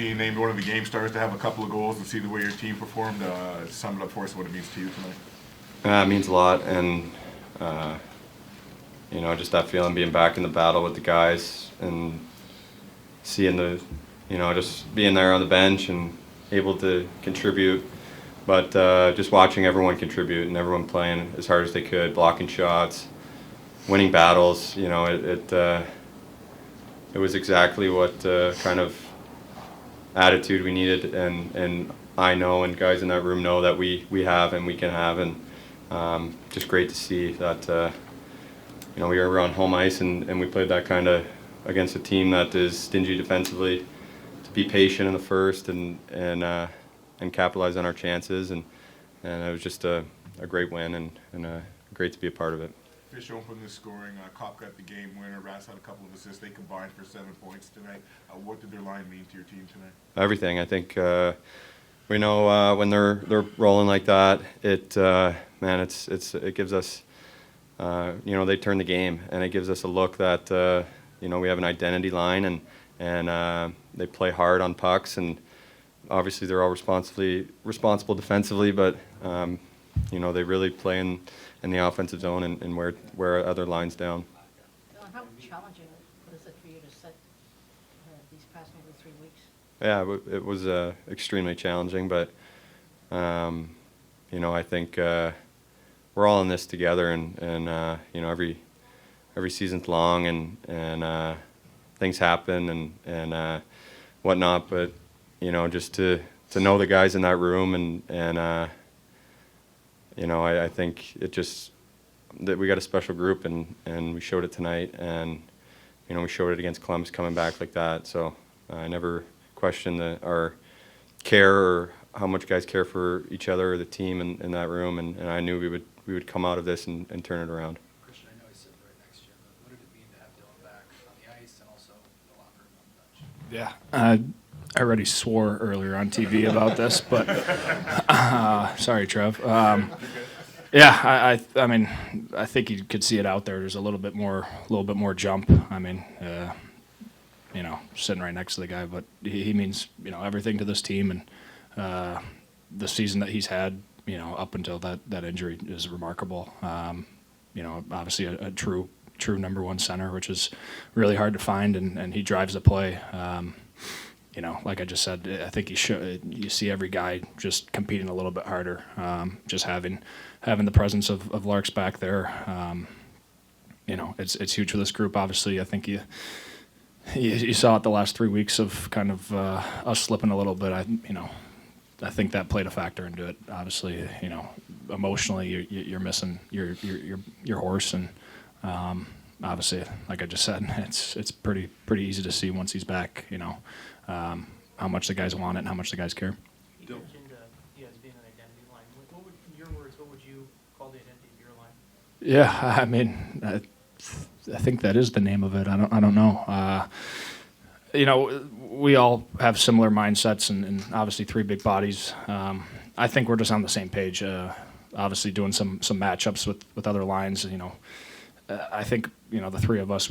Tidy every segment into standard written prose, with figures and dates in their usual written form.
being named one of the game stars, to have a couple of goals and see the way your team performed, sum it up for us what it means to you tonight. It means a lot, and just that feeling, being back in the battle with the guys and seeing just being there on the bench and able to contribute, but just watching everyone contribute and everyone playing as hard as they could, blocking shots, winning battles. It was exactly what kind of attitude we needed, and I know, and guys in that room know that we have and we can have, and just great to see that we were on home ice and we played that kind of against a team that is stingy defensively, to be patient in the first and capitalize on our chances, and it was just a great win and great to be a part of it. Fischer opened the scoring. Kopp got the game winner. Rass had a couple of assists. They combined for 7 points tonight. What did their line mean to your team tonight? Everything. I think we know when they're rolling like that, it gives us they turn the game, and it gives us a look that we have an identity line, and they play hard on pucks, and obviously they're all responsible defensively, but they really play in the offensive zone and wear other lines down. How challenging was it for you to set these past maybe 3 weeks? Yeah, it was extremely challenging, but I think we're all in this together, and every season's long, and things happen and whatnot, but just to know the guys in that room, and I think it just that we got a special group, and we showed it tonight, and we showed it against Columbus coming back like that. So I never questioned our care or how much guys care for each other or the team in that room, and I knew we would come out of this and turn it around. Christian, I know he's sitting right next to you, but what did it mean to have Dylan back on the ice and also in the locker room on the bench? Yeah, I already swore earlier on TV about this, but sorry, Trev. I mean, I think you could see it out there. There's a little bit more jump. I mean, sitting right next to the guy, but he means everything to this team, and the season that he's had, up until that injury is remarkable. Obviously a true number one center, which is really hard to find, and he drives the play. Like I just said, I think you see every guy just competing a little bit harder. Just having the presence of Larks back there, it's huge for this group. Obviously, I think you saw it the last 3 weeks of kind of us slipping a little bit. I think that played a factor into it. Obviously, emotionally you're missing your horse, and obviously, like I just said, it's pretty easy to see once he's back. How much the guys want it and how much the guys care. You mentioned you guys being an identity line. In your words, what would you call the identity of your line? Yeah, I mean, I think that is the name of it. I don't know. We all have similar mindsets, and obviously 3 big bodies. I think we're just on the same page. Obviously, doing some matchups with other lines. I think the 3 of us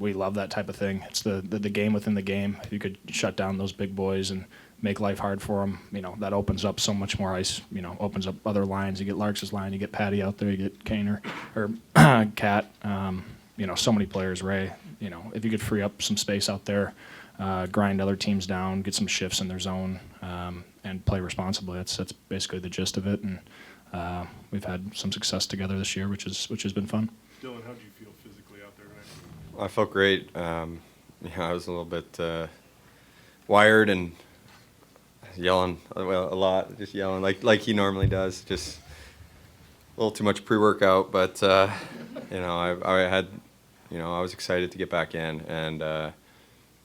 we love that type of thing. It's the game within the game. If you could shut down those big boys and make life hard for them, that opens up so much more ice. Opens up other lines. You get Larks' line, you get Patty out there, you get Kaner or Cat. So many players. Ray. If you could free up some space out there, grind other teams down, get some shifts in their zone, and play responsibly. That's basically the gist of it. And we've had some success together this year, which has been fun. Dylan, how do you feel physically out there tonight? I felt great. I was a little bit wired and yelling a lot, just yelling like he normally does. Just a little too much pre-workout, but I had, I was excited to get back in, and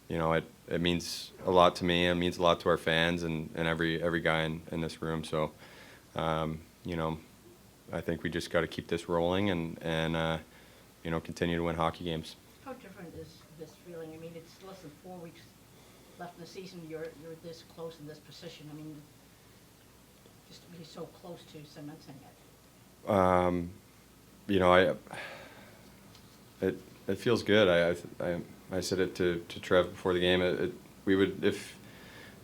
it means a lot to me. It means a lot to our fans and every guy in this room. So, I think we just got to keep this rolling and continue to win hockey games. How different is this feeling? I mean, it's less than 4 weeks left in the season. You're this close in this position. I mean, just to be so close to cementing it. It feels good. I said it to Trev before the game. We would,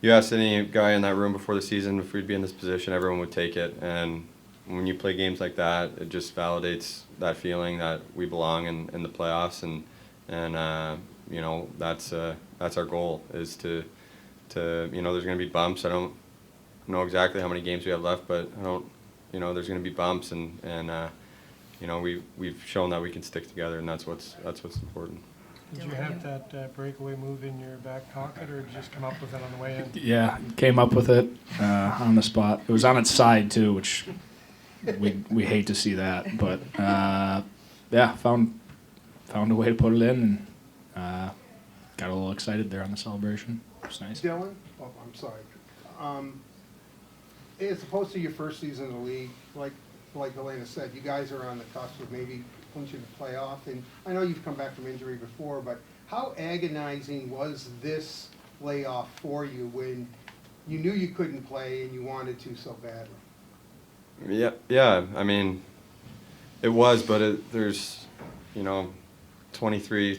you asked any guy in that room before the season if we'd be in this position, everyone would take it. And when you play games like that, it just validates that feeling that we belong in the playoffs. And you know, that's our goal, is to you know, there's going to be bumps. I don't know exactly how many games we have left, but you know, there's going to be bumps, and you know, we've shown that we can stick together, and that's what's important. Did you have that breakaway move in your back pocket, or did you just come up with it on the way in? Yeah, came up with it on the spot. It was on its side too, which we hate to see that, but yeah, found a way to put it in, and got a little excited there on the celebration. It was nice. Dylan, oh, I'm sorry. As opposed to your first season in the league, like Elena said, you guys are on the cusp of maybe clinching the playoff, and I know you've come back from injury before, but how agonizing was this layoff for you when you knew you couldn't play and you wanted to so badly? Yeah. I mean, it was, but there's, you know, 23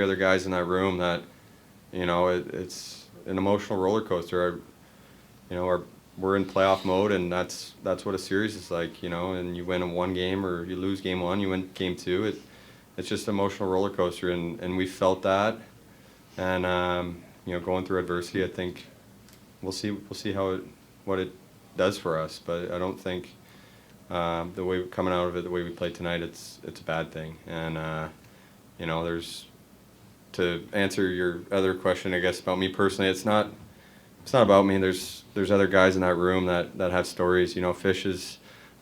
other guys in that room that, you know, it's an emotional roller coaster. You know, we're in playoff mode, and that's what a series is like, you know. And you win in one game, or you lose game one, you win game two. It's just an emotional roller coaster, and we felt that. And you know, going through adversity, I think we'll see what it does for us. But I don't think the way coming out of it, the way we played tonight, it's a bad thing. And you know, to answer your other question, I guess, about me personally, it's not about me. There's other guys in that room that have stories. You know, Fish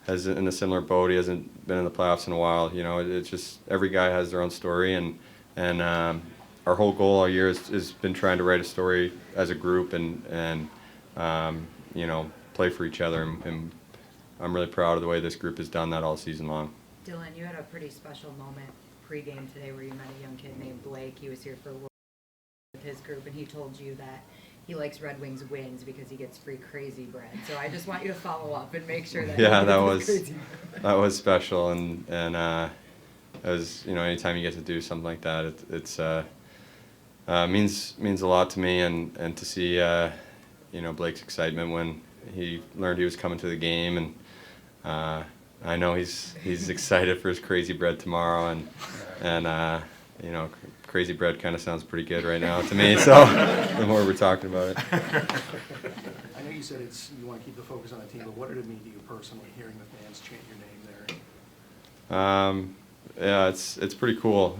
has in a similar boat. He hasn't been in the playoffs in a while. You know, it's just every guy has their own story, and our whole goal all year has been trying to write a story as a group and you know, play for each other. And I'm really proud of the way this group has done that all season long. Dylan, you had a pretty special moment pregame today where you met a young kid named Blake. He was here for a World with his group, and he told you that he likes Red Wings wings because he gets free crazy bread. So I just want you to follow up and make sure that yeah, crazy that was special, and as you know, anytime you get to do something like that, it's means a lot to me, and to see you know, Blake's excitement when he learned he was coming to the game, and I know he's excited for his crazy bread tomorrow, and you know, crazy bread kind of sounds pretty good right now to me. So the more we're talking about it. I know you said you want to keep the focus on the team, but what did it mean to you personally hearing the fans chant your name there? Yeah, it's pretty cool.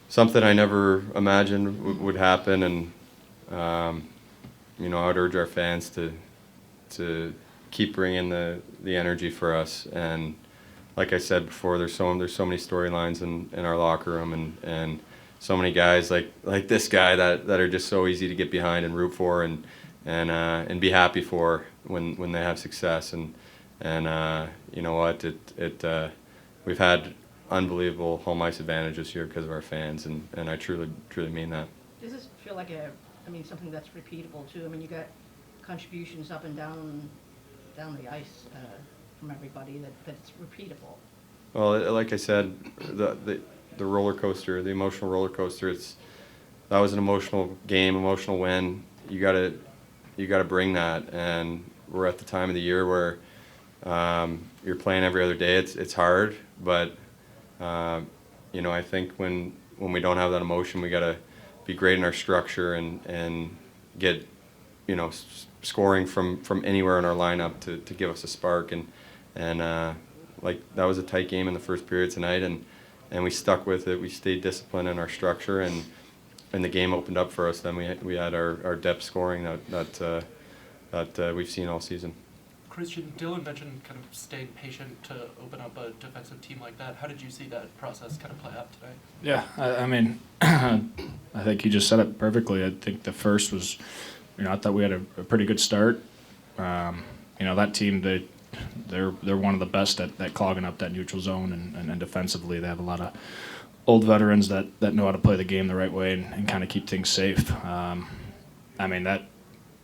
Something I never imagined would happen, and you know, I would urge our fans to keep bringing the energy for us. And like I said before, there's so many storylines in our locker room, and so many guys like this guy that are just so easy to get behind and root for and be happy for when they have success. And you know what, we've had unbelievable home ice advantage this year because of our fans, and I truly mean that. Does this feel like something that's repeatable too? I mean, you got contributions up and down the ice from everybody that it's repeatable. Well, like I said, the roller coaster, the emotional roller coaster. That was an emotional game, emotional win. You gotta bring that, and we're at the time of the year where you're playing every other day. It's hard, but you know, I think when we don't have that emotion, we gotta be great in our structure and get, you know, scoring from anywhere in our lineup to give us a spark, and like, that was a tight game in the first period tonight, and we stuck with it. We stayed disciplined in our structure, and the game opened up for us. Then we had our depth scoring that we've seen all season. Christian, Dylan mentioned kind of staying patient to open up a defensive team like that. How did you see that process kind of play out today? Yeah, I mean, I think he just said it perfectly. I think the first was, you know, I thought we had a pretty good start. You know, that team, they're one of the best at clogging up that neutral zone, and defensively they have a lot of old veterans that know how to play the game the right way and kind of keep things safe. I mean, that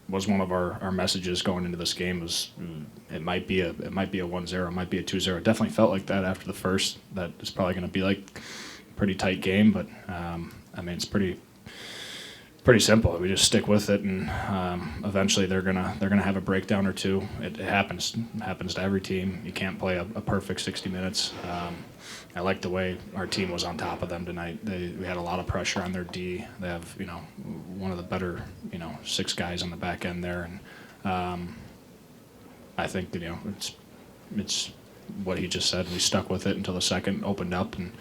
was one of our messages going into this game. Was it might be a 1-0, it might be a 2-0. It definitely felt like that after the first. That it's probably going to be like a pretty tight game, but I mean, it's pretty Pretty simple. We just stick with it, and eventually they're gonna have a breakdown or two. It happens. It happens to every team. You can't play a perfect 60 minutes. I like the way our team was on top of them tonight. We had a lot of pressure on their D. They have one of the better 6 guys on the back end there, and I think it's what he just said. We stuck with it until the second opened up, and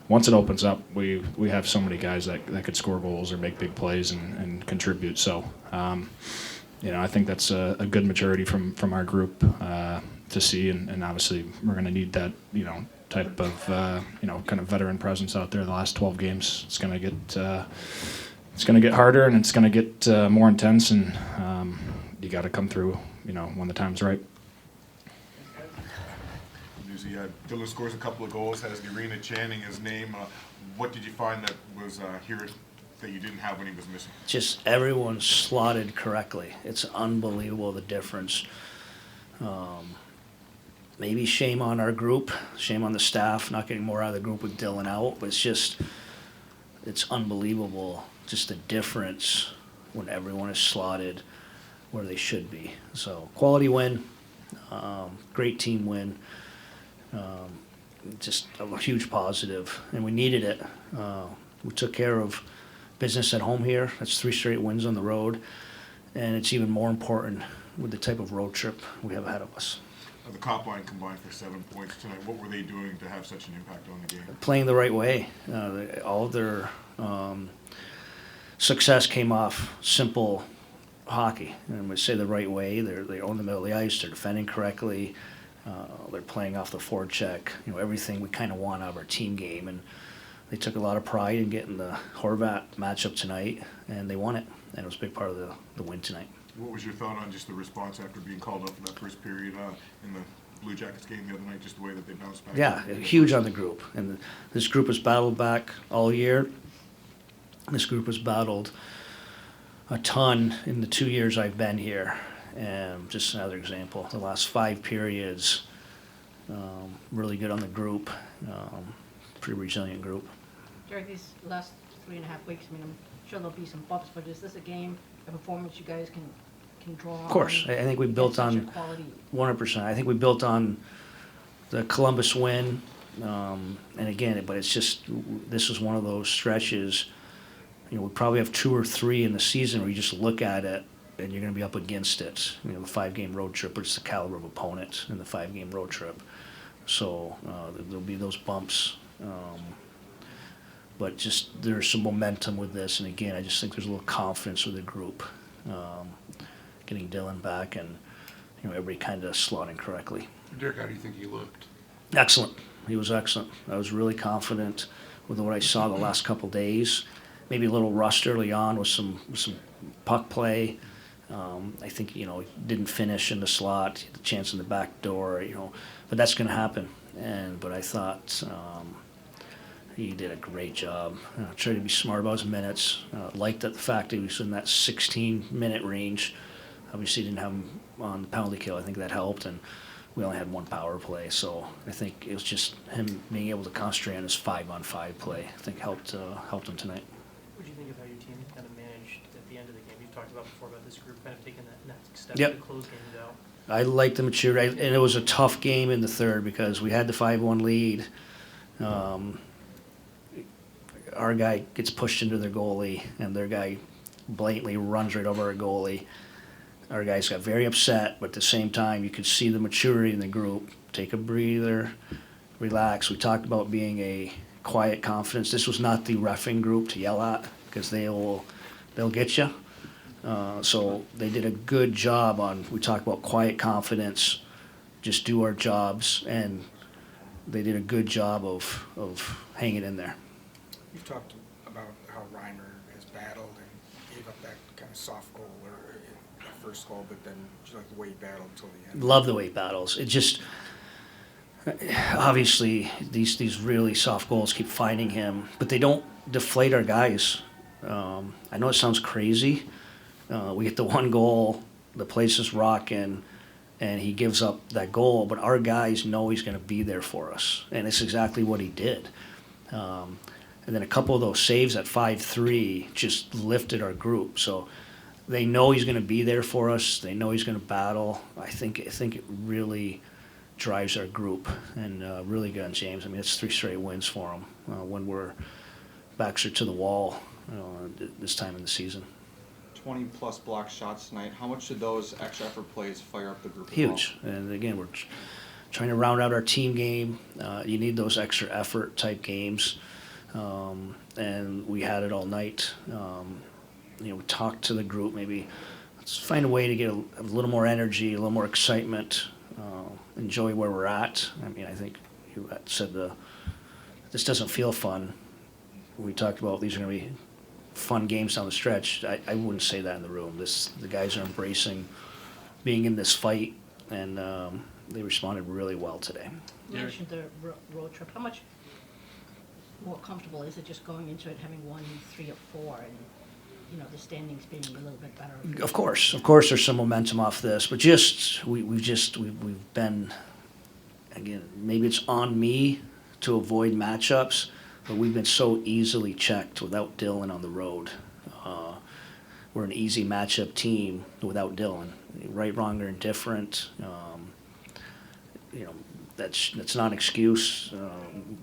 once it opens up, we have so many guys that could score goals or make big plays and contribute. So, I think that's a good maturity from our group to see, and obviously we're going to need that, type of, kind of veteran presence out there the last 12 games. It's going to get harder, and it's going to get more intense, and you got to come through, when the time's right. Dylan scores a couple of goals, has the arena chanting his name. What did you find that was here that you didn't have when he was missing? Just everyone slotted correctly. It's unbelievable, the difference. Maybe shame on our group, shame on the staff, not getting more out of the group with Dylan out, but it's unbelievable, just the difference when everyone is slotted where they should be. So, quality win, great team win. Just a huge positive, and we needed it. We took care of business at home here. That's 3 straight wins on the road, and it's even more important with the type of road trip we have ahead of us. The Cop line combined for 7 points tonight. What were they doing to have such an impact on the game? Playing the right way. All of their success came off simple hockey, and when we say the right way, they own the middle of the ice. They're defending correctly. They're playing off the forecheck, everything we kind of want out of our team game, and they took a lot of pride in getting the Horvat matchup tonight, and they won it, and it was a big part of the win tonight. What was your thought on just the response after being called up for that first period in the Blue Jackets game the other night, just the way that they bounced back? Yeah, huge on the group, and this group has battled back all year. This group has battled a ton in the 2 years I've been here. And just another example, the last 5 periods, really good on the group, pretty resilient group. Derek, these last 3.5 weeks, I'm sure there'll be some bumps, but is this a performance you guys can draw on? Of course, I think we built on 100%. I think we built on the Columbus win, and again, but it's just, this is one of those stretches, we probably have 2 or 3 in the season where you just look at it, and you're going to be up against it. The 5-game road trip, but it's the caliber of opponent in the 5-game road trip. So there'll be those bumps. But just there's some momentum with this. And again, I just think there's a little confidence with the group. Getting Dylan back and everybody kind of slotting correctly. Derek, how do you think he looked? Excellent. He was excellent. I was really confident with what I saw the last couple days. Maybe a little rust early on with some puck play. I think, he didn't finish in the slot, the chance in the back door, but that's going to happen. But I thought he did a great job. Tried to be smart about his minutes. Liked the fact that he was in that 16-minute range. Obviously didn't have him on the penalty kill. I think that helped, and we only had 1 power play. So I think it was just him being able to concentrate on his 5-on-5 play. I think helped him tonight. What do you think of how your team kind of managed at the end of the game? You've talked about before about this group kind of taking that next step Yep. to close games out. I like the maturity, and it was a tough game in the third because we had the 5-1 lead. Our guy gets pushed into their goalie, and their guy blatantly runs right over our goalie. Our guys got very upset, but at the same time, you could see the maturity in the group. Take a breather, relax. We talked about being a quiet confidence. This was not the reffing group to yell at because they'll get you. So they did a good job on. We talked about quiet confidence, just do our jobs, and they did a good job of hanging in there. You've talked about how Reimer has battled and gave up that kind of soft goal or that first goal, but then just like the way he battled until the end. Love the way he battles. It just obviously these really soft goals keep finding him, but they don't deflate our guys. I know it sounds crazy. We get the 1 goal, the place is rocking, and he gives up that goal, but our guys know he's going to be there for us, and it's exactly what he did. And then a couple of those saves at 5-3 just lifted our group. So they know he's going to be there for us. They know he's going to battle. I think it really drives our group, and really good on James. I mean, it's 3 straight wins for him when we're backs are to the wall this time in the season. 20-plus block shots tonight. How much did those extra effort plays fire up the group? Huge. And again, we're trying to round out our team game. You need those extra effort type games. And we had it all night. We talked to the group, maybe let's find a way to get a little more energy, a little more excitement, enjoy where we're at. I mean, I think you said this doesn't feel fun. We talked about these are going to be fun games down the stretch. I wouldn't say that in the room. The guys are embracing being in this fight, and they responded really well today. You mentioned the road trip. How much more comfortable is it just going into it, having won 3 or 4, and the standings being a little bit better? Of course, there's some momentum off this, but we've been, again, maybe it's on me to avoid matchups, but we've been so easily checked without Dylan on the road. We're an easy matchup team without Dylan. Right, wrong, or indifferent. That's not an excuse.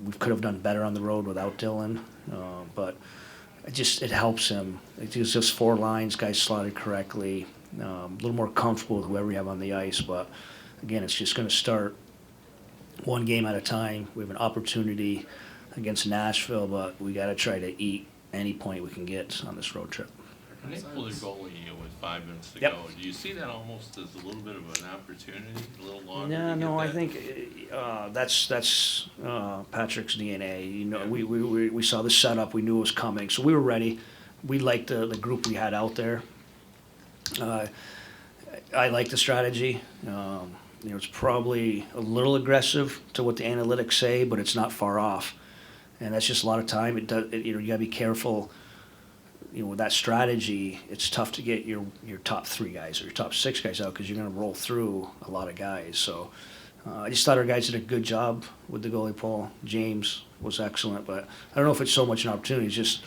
We could have done better on the road without Dylan, but it helps him. It's just 4 lines, guys slotted correctly, a little more comfortable with whoever you have on the ice. But again, it's just going to start one game at a time. We have an opportunity against Nashville, but we got to try to eat any point we can get on this road trip. When they pulled a goalie with 5 minutes to Yep. go, do you see that almost as a little bit of an opportunity, a little longer? No, I think that's Patrick's DNA. We saw the setup, we knew it was coming, so we were ready. We liked the group we had out there. I like the strategy. It's probably a little aggressive to what the analytics say, but it's not far off, and that's just a lot of time. You got to be careful. With that strategy, it's tough to get your top 3 guys or your top 6 guys out because you're going to roll through a lot of guys. So I just thought our guys did a good job with the goalie pull. James was excellent, but I don't know if it's so much an opportunity. It's just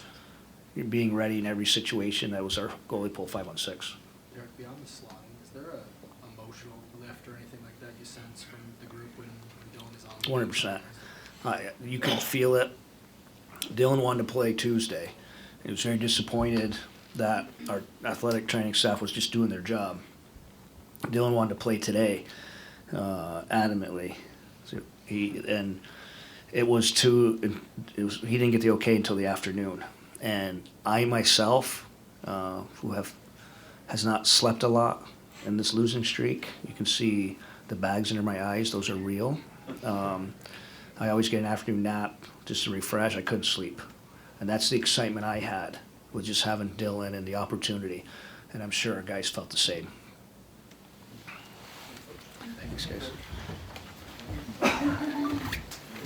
being ready in every situation. That was our goalie pull 5-on-6. Derek, beyond the slotting, is there a emotional lift or anything like that you sense from the group when Dylan is on? 100%. You can feel it. Dylan wanted to play Tuesday. He was very disappointed that our athletic training staff was just doing their job. Dylan wanted to play today, adamantly. So he didn't get the okay until the afternoon. And I myself, who has not slept a lot in this losing streak, you can see the bags under my eyes. Those are real. I always get an afternoon nap just to refresh. I couldn't sleep. And that's the excitement I had with just having Dylan and the opportunity. And I'm sure our guys felt the same. Thanks, guys.